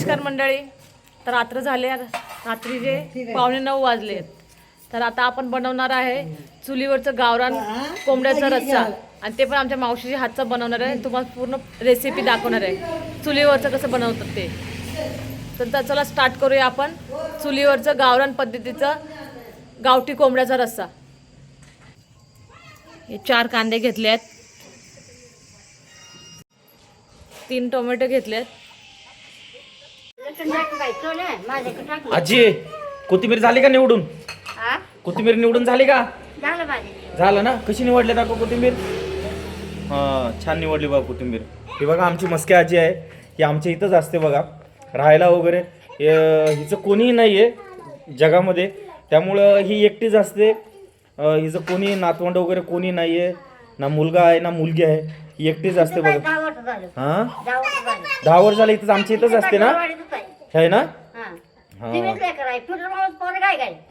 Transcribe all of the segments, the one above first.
नमस्कार मंडळी. तर रात्र झाले, रात्रीचे 9:15 वाजले. तर आता आपण बनवणार आहे चुलीवरचं गावरान कोंबड्याचा रस्सा, आणि ते पण आमच्या मावशीच्या हातचा बनवणार आहे. तुम्हाला पूर्ण रेसिपी दाखवणार आहे चुलीवरचं कसं बनवतात ते. तर चला स्टार्ट करूया आपण चुलीवरचं गावरान पद्धतीचं गावठी कोंबड्याचा रस्सा. हे 4 कांदे घेतले आहेत, 3 टोमॅटो घेतलेत. आजी कोथिंबीर झाली का निवडून? कोथिंबीर निवडून झाली का? झालं ना. कशी निवडली दाखव कोथिंबीर. हा, छान निवडली बघा कोथिंबीर. ही बघा आमची मस्के आजी आहे, ही आमच्या इथंच असते बघा राहायला वगैरे. हिचं कोणीही नाही आहे जगामध्ये, त्यामुळं ही एकटीच असते. हिचं कोणी नातवंड वगैरे कोणी नाही आहे, ना मुलगा आहे ना मुलगी आहे, ही एकटीच असते बघा. हा, 10 वर्ष झाले इथंच आमच्या इथंच असते ना, आहे ना.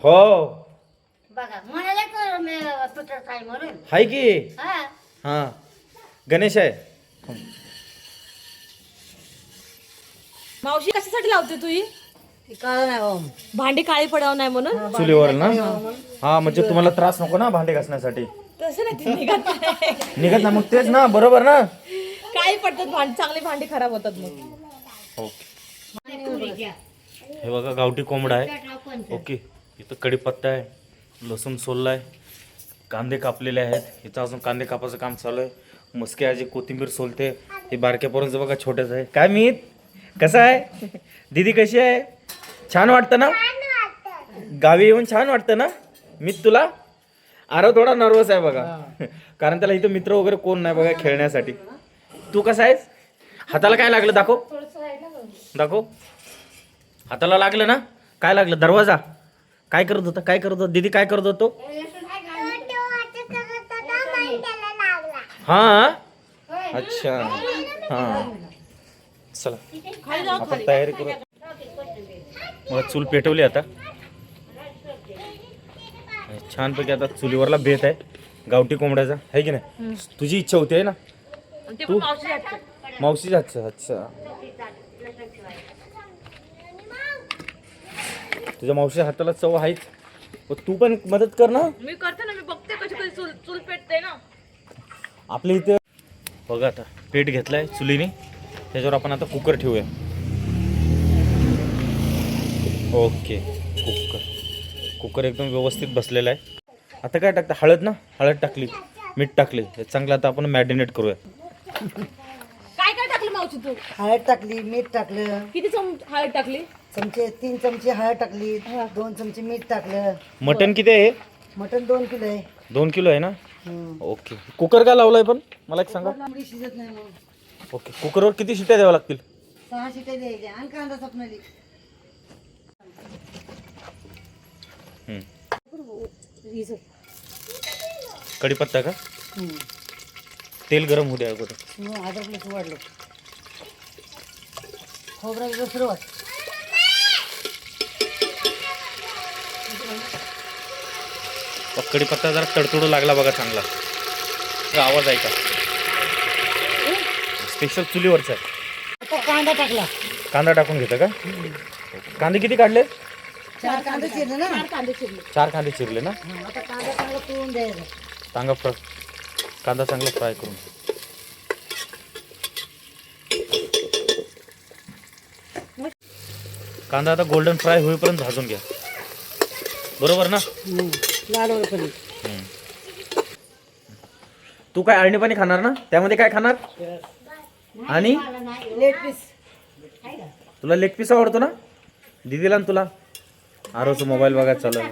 हो हाय की. हा, गणेश आहे. मावशी कशासाठी लावते तू ही? भांडी काळी पडाव नाही म्हणून चुलीवर ना. हा, म्हणजे तुम्हाला त्रास नको ना भांडे घासण्यासाठी. तसं नाही, ती निघत नाही. निघत ना, मग तेच ना, बरोबर ना. काळी पडतात भांडी, चांगली भांडी खराब होतात मग. ओके, हे बघा गावठी कोंबडा आहे. ओके, इथं कढीपत्ता आहे, लसूण सोलला आहे, कांदे कापलेले आहेत. इथं अजून कांदे कापायचं काम चालू आहे. मस्के आजी कोथिंबीर सोलते. हे बारक्या पोरांचं बघा छोट्याच आहे. काय मीत कसं आहे? दीदी कशी आहे? छान वाटतं ना गावी येऊन? छान वाटतं ना मीत तुला? आरव थोडा नर्वस आहे बघा, कारण त्याला इथं मित्र वगैरे कोण नाही बघा खेळण्यासाठी. तू कसा आहेस? हाताला काय लागलं दाखव, दाखव. हाताला लागलं ना? काय लागलं? दरवाजा काय करत होता? काय करत होता? दीदी काय करत होतो? हा, अच्छा. हा, चला आपण तयारी करू. मग चूल पेटवली आता छानपैकी. आता चुलीवरला बेत आहे गावठी कोंबड्याचा, आहे की नाही? तुझी इच्छा होती आहे ना? तू मावशीच. अच्छा अच्छा, तुझ्या मावशी हाताला चव आहेच. तू पण मदत कर ना. मी करते ना, मी बघते कशी कशी चूल पेटते ना. आपल्या इथे बघा आता पेट घेतलाय चुलीने, त्याच्यावर आपण आता कुकर ठेवूया. ओके, कुकर एकदम व्यवस्थित बसलेला आहे. आता काय टाकतं? हळद ना, हळद टाकली, मीठ टाकले, हे चांगलं आता आपण मॅरिनेट करूया. काय काय टाकलं मावशी तू? हळद टाकली, मीठ टाकलं. किती हळद टाकली? 3 चमचे हळद टाकली, 2 चमचे मीठ टाकलं. मटण किती आहे? मटण 2 किलो आहे. 2 किलो आहे ना. ओके, कुकर का लावलाय पण मला एक सांगा. लांबडी शिजत नाही मग. ओके, कुकरवर किती शिट्ट्या द्याव्या लागतील? 6 शिट्या द्यायच्या आणि कांदा सपनाली. कढीपत्ता का? तेल गरम होऊ द्या अगोदर. अद्रक लसूण वाढलं, खोबरं दुसरं वाट. कढीपत्ता जरा तडतडू लागला बघा चांगला. आवाज आहे का? स्पेशल चुलीवरचा आहे. आता कांदा टाकला. कांदा टाकून घेतं का? कांदे किती काढले? 4 कांदे चिरले ना. 4 कांदे चिरले ना. आता कांदा चांगला तळून द्यायचा. कांदा चांगला फ्राय करून. कांदा आता गोल्डन फ्राय होईपर्यंत भाजून घ्या, बरोबर ना? लाडवर पण. तू काय अळणी पाणी खाणार ना? त्यामध्ये काय खाणार? आणि लेग पीस. तुला लेग पीस आवडतो ना? दीदीला आणि तुला? आरोचं मोबाईल बघा चालू आहे.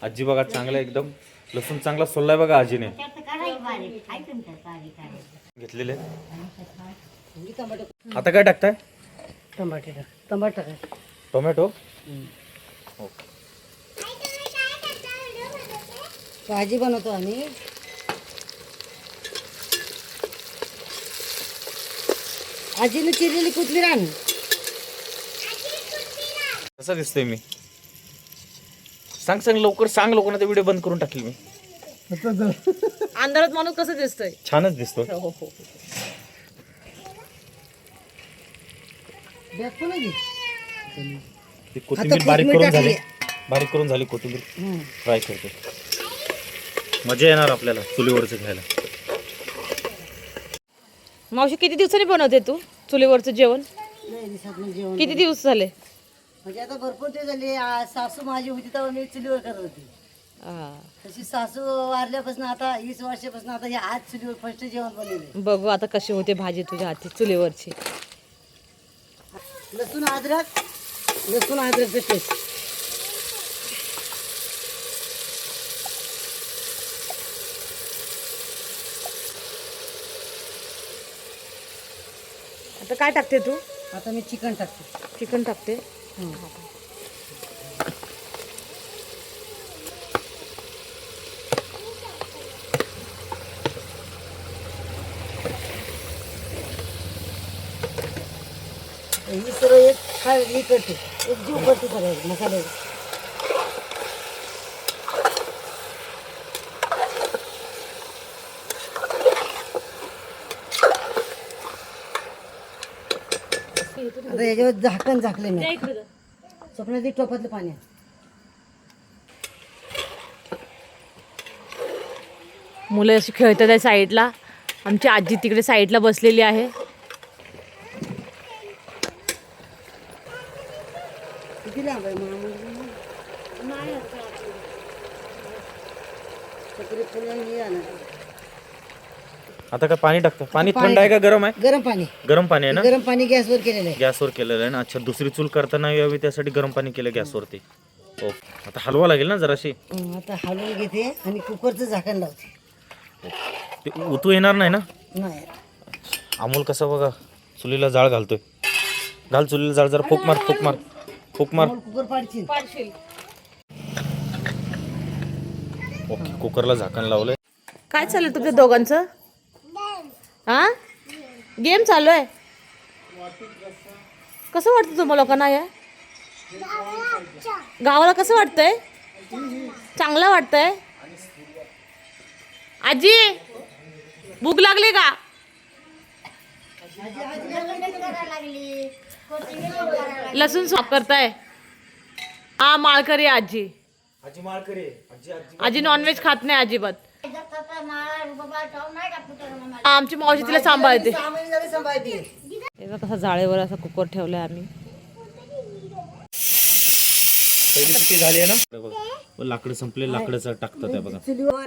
आजी बघा चांगलं एकदम लसूण चांगला सोललाय बघा आजीने. घेतलेले. आता काय टाकताय? टमाटर. टोमॅटो. ओके, भाजी बनवतो आम्ही. आजीने चिरलेली कोथिंबीर आण. कसा दिसतोय मी? सांग लवकर सांग, लोकांना ते व्हिडिओ बंद करून टाकेल मी. अंधारात माणूस कसं दिसतोय? छानच दिसतो. बॅग पण आहे. ती कोथिंबीर आता बारीक कोथिंबीर करून झाली, टाकली. बारीक करून झाली कोथिंबीर. हं. फ्राय करते. मजा येणार आपल्याला चुलीवरचं खायला. मावशी किती दिवसांनी बनवते तू चुलीवरचं जेवण? लय दिवसातनं जेवण किती दिवस झाले? म्हणजे आता भरपूर ते झाले. सासू माझी होती तेव्हा मी चुलीवर करत होती. हा. तशी सासू वारल्यापासून आता 20 वर्षापासून आता हे आज चुलीवर फर्स्ट जेवण बनवले. बघू आता कशी होते भाजी तुझ्या हाती चुलीवरची. लसूण अद्रकचं पेस्ट. आता काय टाकते तू? आता मी चिकन टाकते. चिकन टाकते. हं. ही सर्व एक हे करते, एक जीव करते सगळं मसाले. आता याच्यावर झाकण झाकले मी. स्वप्नात टोपातलं पाणी आहे. मुलं अशी खेळतात आहे साईडला. आमची आजी तिकडे साईडला बसलेली आहे. किती लांब आहे नाही आता काय पाणी टाकतं? पाणी थंड आहे का गरम आहे? गरम पाणी. गरम पाणी आहे ना? गरम पाणी गॅसवर केलेलं आहे. गॅसवर केलेलं आहे ना. अच्छा, दुसरी चूल करताना यावी त्यासाठी गरम पाणी केलं गॅसवरती. ओके. आता हलवा लागेल ना जराशी. आता हलवून घेते आणि कुकरचं झाकण लावते. ते उतू येणार नाही ना? नाही अमोल कसा बघा चुलीला जाळ घालतोय. घाल चुलीला जाळ, जरा फूक मार, फूक मार, फूक मार. कुकर पाडशील. ओके, कुकरला झाकण लावलंय. काय चाललंय तुमच्या दोघांचं? हा, गेम चालू आहे. कसं वाटतं तुम्हाला लोकांना? या गावाला कसं वाटतंय? चांगलं वाटतंय. आजी भूक लागली का? लसूण साफ करताय? हा, माळकरी आजी. आजी माळकरी. आजी नॉनव्हेज खात नाही अजिबात. आमची मावशी तिला सांभाळते. हे बघा कसा जाळेवर असा कुकर ठेवलाय आम्ही. पहिली किती झाली आहे ना बघा. लाकडं संपले, लाकडाचं टाकतात आहे बघा. चुलीवर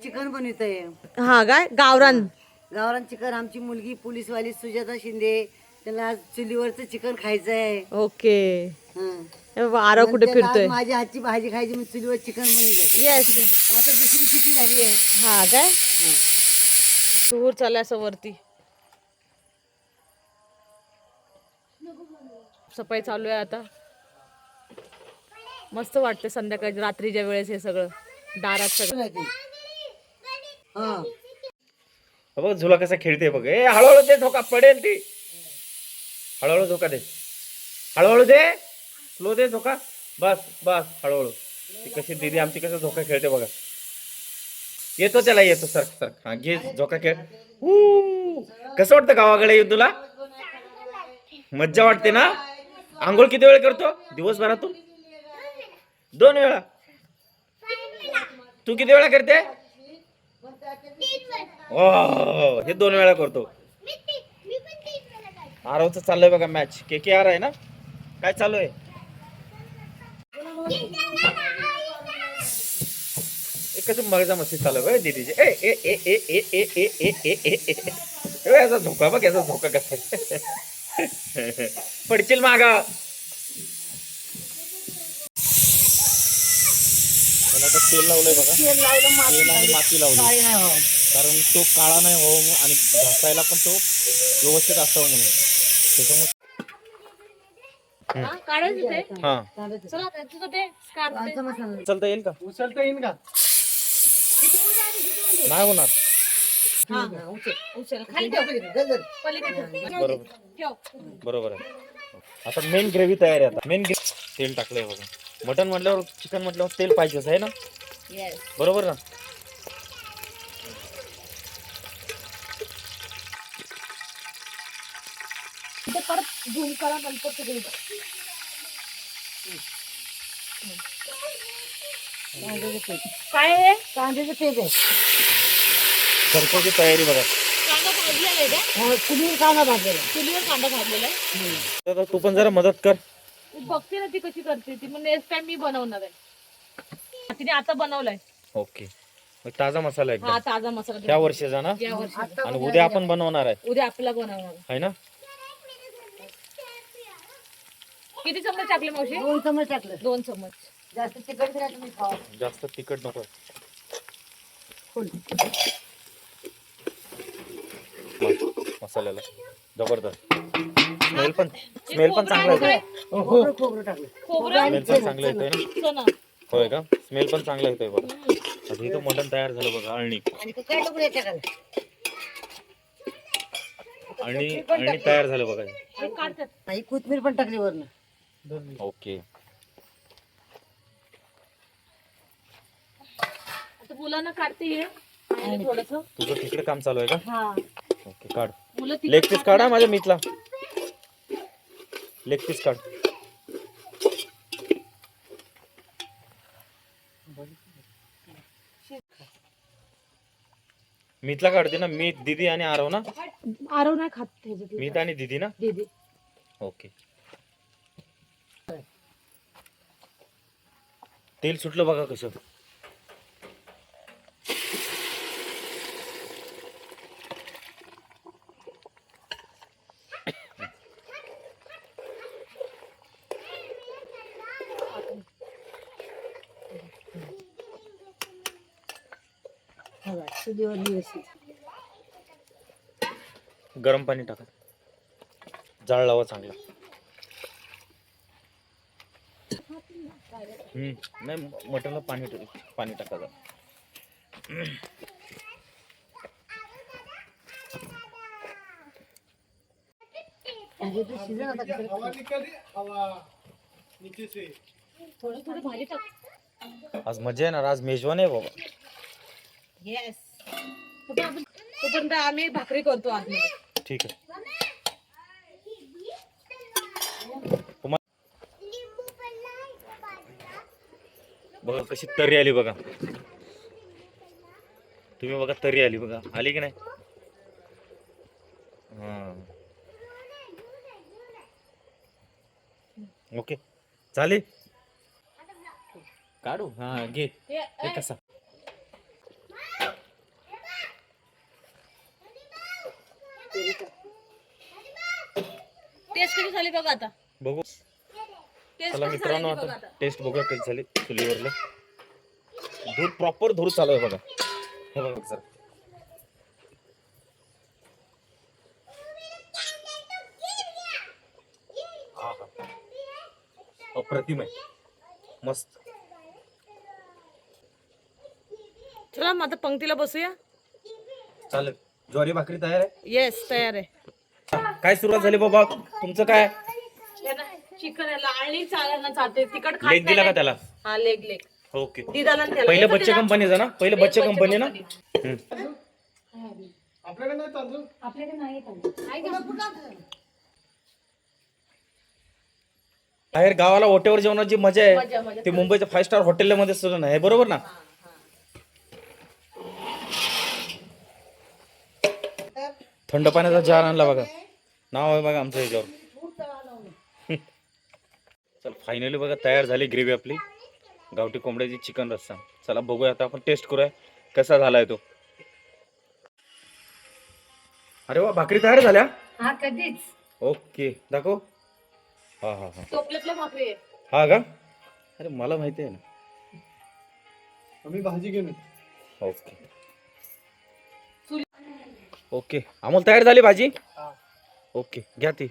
चिकन बनवत आहे. हा काय गावरान गावरान चिकन. आमची मुलगी पोलीसवाली सुजाता शिंदे, त्याला आज चुलीवरचं चिकन खायचं आहे. ओके. हं. हे बघा, आरव कुठे त्याला फिरतोय. आज माझ्या हातची भाजी खायची मी चुलीवर चिकन बनवलंय. येस. आता दुसरी किती झाली आहे. हा काय दूर चालला असं वरती. सफाई चालू आहे आता. मस्त वाटते संध्याकाळी रात्रीच्या वेळेस हे सगळं दारात सगळं. हं. बघ झुला कसा खेळते बघ. ए हळूहळू दे, धोका पडेल ती. हळूहळू धोका दे, हळूहळू दे, स्लो दे धोका. बस बस, हळूहळू. ती कशी दीदी आमची कसं धोका खेळते बघा. येतो त्याला, येतो सर सर. हा घे धोका खेळ. कसं वाटतं गावाकडे येऊ तुला? मज्जा वाटते ना? आंघोळ किती वेळ करतो दिवसभरातून? 2 वेळा. तू किती वेळा करते? ओ, हे 2 वेळा करतो. आरवचं चाललंय बघा मॅच. KKR आहे ना? काय चालू आहे? कसं मजा मस्ती चालू आहे दीदीची. ए ए ए ए ए ए ए ए ए ए ए याचा धोका बघ, याचा धोका कसा. पडशील मागा. आता तेल लावलंय बघा. तेल आणि माती लावली कारण तो काळा नाही व्हावं आणि घासायला पण तो व्यवस्थित असावं म्हणून. त्याच्यामुळे उचलता येईल का? नाही होणार. बरोबर आहे. आता मेन ग्रेव्ही तयार आहे. आता मेन तेल टाकलंय बघा. मटन म्हटल्यावर, चिकन म्हटल्यावर तेल पाहिजेच आहे ना? बरोबर ना? कांद्याचं पीठ. काय आहे? कांद्याचं पीठ आहे. सरकोची तयारी बघा. कांदा भाजलेला आहे का? चुलीवर कांदा भाजलेला. चुलीवर कांदा भाजलेला आहे. तर तू पण जरा मदत कर. मी बघते ना ती कशी करते ती, मग नेक्स्ट टाइम मी बनवणार आहे. तिने आता बनवलाय. ओके. मग ताजा मसाला हा एकदम ताजा मसाला. त्या वर्षीचा ना. या वर्षी आणि उद्या आपण बनवणार आहे उद्या आपला बनवणार आहे. है ना. किती चमच टाकले मावशी? 2 चमच टाकलं. 2 चमच. जास्त तिखट दिला तुम्ही खावा. जास्त तिखट नको. फुल. मसाल्याला जबरदस्त स्मेल पण चांगला येतोय. खोबरं टाकलं. खोबरं स्मेल पण चांगला येतोय ना. चणा. होय का. स्मेल पण चांगला येतोय बघा. आता इथं मटण तयार झालं बघा. अळणी आणि काय टुकडे टाकलं. अळणी तयार झालं बघा. हे काढतात. नाही कोथिंबीर पण टाकली वरनं. ओके. आता मुलांना काढते हे आणि थोडंसं. तुझं तिकडे काम चालू आहे का. हा ओके काढ. मुलं लेग पीस काढा माझ्या मीतला. लेग पीस काढ. मीतला काढते ना. मीत दीदी आणि आरव ना. आरव नाही खात ह्याच्यात. मीत आणि दीदी ना. दीदी. ओके. तेल सुटलं बघा कसं. चुलीवर व्यवस्थित. गरम पाणी टाका. जाळ लावा चांगला. नाही मटनला पाणी टाका जरा. शिजन आता कसं. थोडी थोडी भाजी टाक. आज मजा आहे ना. आज मेजवान आहे बाबा. येस. तोपर्यंत आम्ही भाकरी करतो आतमध्ये. ठीक आहे. बघा कशी तरी आली बघा. तुम्ही बघा तरी आली बघा. आली की नाही. हा ओके चालेल. काढू. हा घे. हे कसा. टेस्ट कशी झाली बघा आता. बघू. टेस्ट चला कशी मित्रांनो झाली बघा आता आता. टेस्ट बघूया कशी झाली. चुलीवरलं धूर प्रॉपर धूर चालू आहे बघा. हे बघा सर. अप्रतिम आहे. मस्त. चला मग आता पंक्तीला बसूया. चालेल. ज्वारी भाकरी तयार आहे. येस तयार आहे. काय सुरुवात झाली बाबा तुमचं काय. चिकन याला आणि चालना चालते. तिखट खात लेग दिला का नाही. त्याला. हा लेग लेग. ओके. दिदाला आणि त्याला. पहिलं येतं बच्चे दिदा? कंपनीचं ना. पहिलं बच्चे कंपनी ना. आपल्याकडे नाही तांदूळ. बाहेर गावाला हॉटेलवर जेवणाची मजा मजा, आहे ती मुंबईच्या 5 स्टार हॉटेलमध्ये सुद्धा नाही. बरोबर ना. थंड पाण्याचा जार आणला बघा. नाव आहे बघा आमचं ह्याच्यावर. चल फायनली बघा तयार झाली ग्रेव्ही आपली. गावठी कोंबड्याची चिकन रस्सा. चला बघूया आता आपण टेस्ट करूया कसा झालाय तो. अरे वा भाकरी तयार झाल्या. हा कधीच. ओके दाखव. हा हा हा. टोपल्यातल्या भाकरी आहे. हा का. अरे मला माहिती आहे ना. आम्ही भाजी घेऊन ओके ओके. अमोल तयार झाली भाजी. ओके घ्या ती.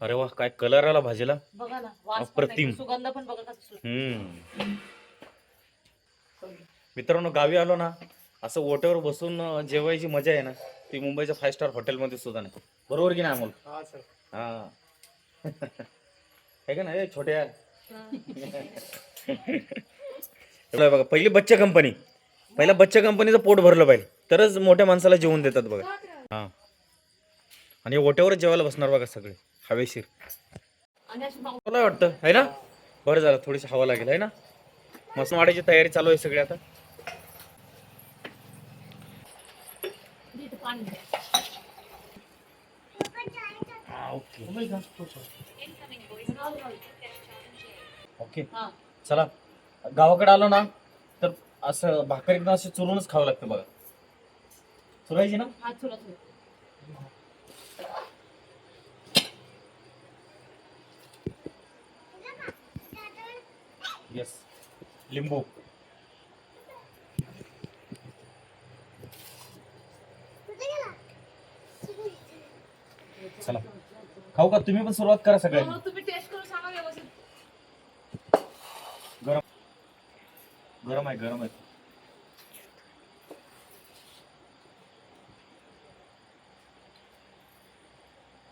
अरे वा काय कलर आला भाजीला. बघा ना वास पण अप्रतिम. नाही. सुगंध पण बघा कसा सुटतो. मित्रांनो गावी आलो ना असं ओट्यावर बसून जेवायची मजा आहे ना ती मुंबईच्या 5 स्टार हॉटेलमध्ये सुद्धा नाही. बरोबर की नाही अमोल. हा सर. हा आहे का नाही छोट्या. बघा पहिली बच्चे कंपनी. पहिल्या बच्चे कंपनीचं पोट भरलं पाहिजे तरच मोठ्या माणसाला जेवण देतात बघा. हा आणि ओट्यावरच जेवायला बसणार बघा सगळे हवेशीर. आणि अशी माऊ- मला वाटतं आहे ना. बरं झालं, थोडीशी हवा लागेल आहे ना. मस्त वाढायची तयारी चालू आहे सगळी आता. इथं पाणी द्या. Okay okay. हा. चला, गावाकडे आलो ना तर असं भाकर एकदम असे चुरूनच खावं लागतं बघा. चुरायची ना. हात चुरा चुरा. येस, लिंबू. चला खाऊ का. तुम्ही पण सुरुवात करा सगळ्यांनी. हो, तुम्ही टेस्ट करून सांगा व्यवस्थित. गरम गरम आहे, गरम आहे.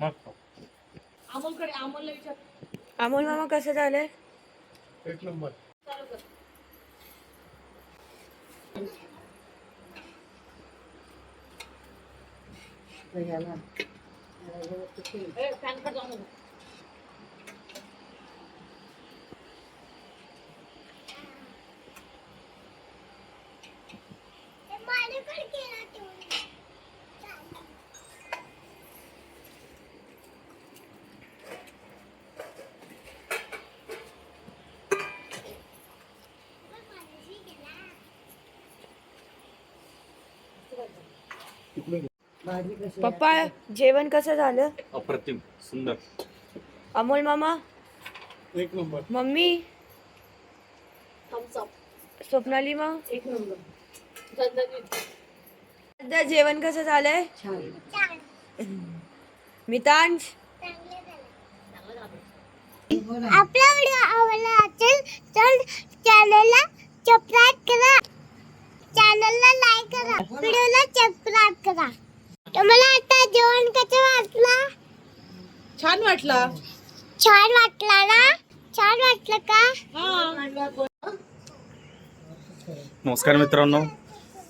मग अमोलकडे, अमोलला विचार. अमोल मामा कसं झालंय? एक नंबर. चालू कर. ए, फॅन कडे जाऊ नको. पप्पा जेवण कसं झालं? अप्रतिम सुंदर. अमोल मामा, एक number. Mummy, Thumbs up. Swapnali मा, एक नंबर. झणझणीत. सध्या जेवण कसं झालंय? मितांश, आपला व्हिडिओ आवडला असेल तर चॅनलला सबस्क्राईब करा, चॅनलला लाईक करा, व्हिडिओला सबस्क्राईब करा. तुम्हाला आता जेवण कसं वाटलं? छान वाटला. छान वाटला ना? छान वाटलं का? नमस्कार मित्रांनो,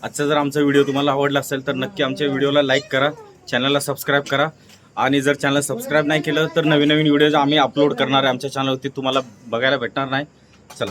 आजचा जर आमचा व्हिडिओ तुम्हाला आवडला असेल तर नक्की आमच्या व्हिडिओला लाईक करा, चॅनलला सबस्क्राईब करा. आणि जर चॅनल सबस्क्राईब नाही केलं तर नवीन नवीन व्हिडिओज आम्ही अपलोड करणार आहे आमच्या चॅनलवरती, तुम्हाला बघायला भेटणार नाही. चला.